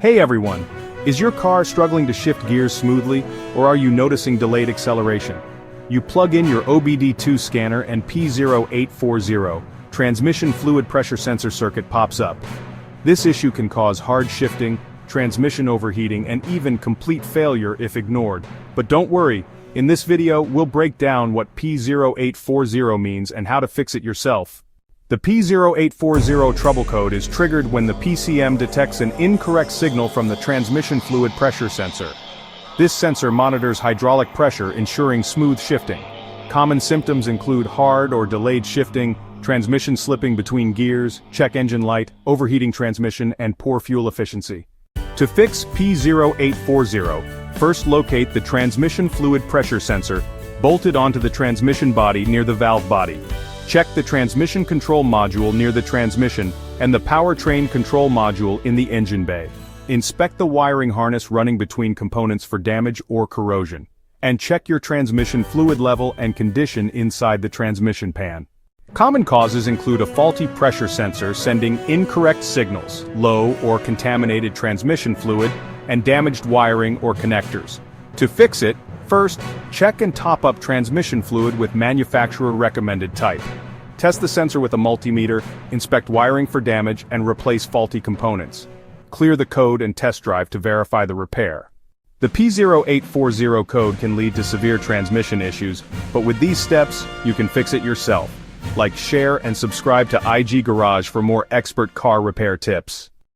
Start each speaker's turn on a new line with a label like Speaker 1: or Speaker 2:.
Speaker 1: Hey everyone! Is your car struggling to shift gears smoothly, or are you noticing delayed acceleration? You plug in your obd2 scanner and P0840, transmission fluid pressure sensor circuit pops up. This issue can cause hard shifting, transmission overheating, and even complete failure if ignored. But don't worry, in this video we'll break down what P0840 means and how to fix it yourself. The P0840 trouble code is triggered when the PCM detects an incorrect signal from the transmission fluid pressure sensor. This sensor monitors hydraulic pressure, ensuring smooth shifting. Common symptoms include hard or delayed shifting, transmission slipping between gears, check engine light, overheating transmission, and poor fuel efficiency. To fix P0840, first locate the transmission fluid pressure sensor, bolted onto the transmission body near the valve body. Check the transmission control module near the transmission, and the powertrain control module in the engine bay. Inspect the wiring harness running between components for damage or corrosion. And check your transmission fluid level and condition inside the transmission pan. Common causes include a faulty pressure sensor sending incorrect signals, low or contaminated transmission fluid, and damaged wiring or connectors. To fix it, first, check and top up transmission fluid with manufacturer-recommended type. Test the sensor with a multimeter, inspect wiring for damage, and replace faulty components. Clear the code and test drive to verify the repair. The P0840 code can lead to severe transmission issues, but with these steps, you can fix it yourself. Like, share, and subscribe to IG Garage for more expert car repair tips.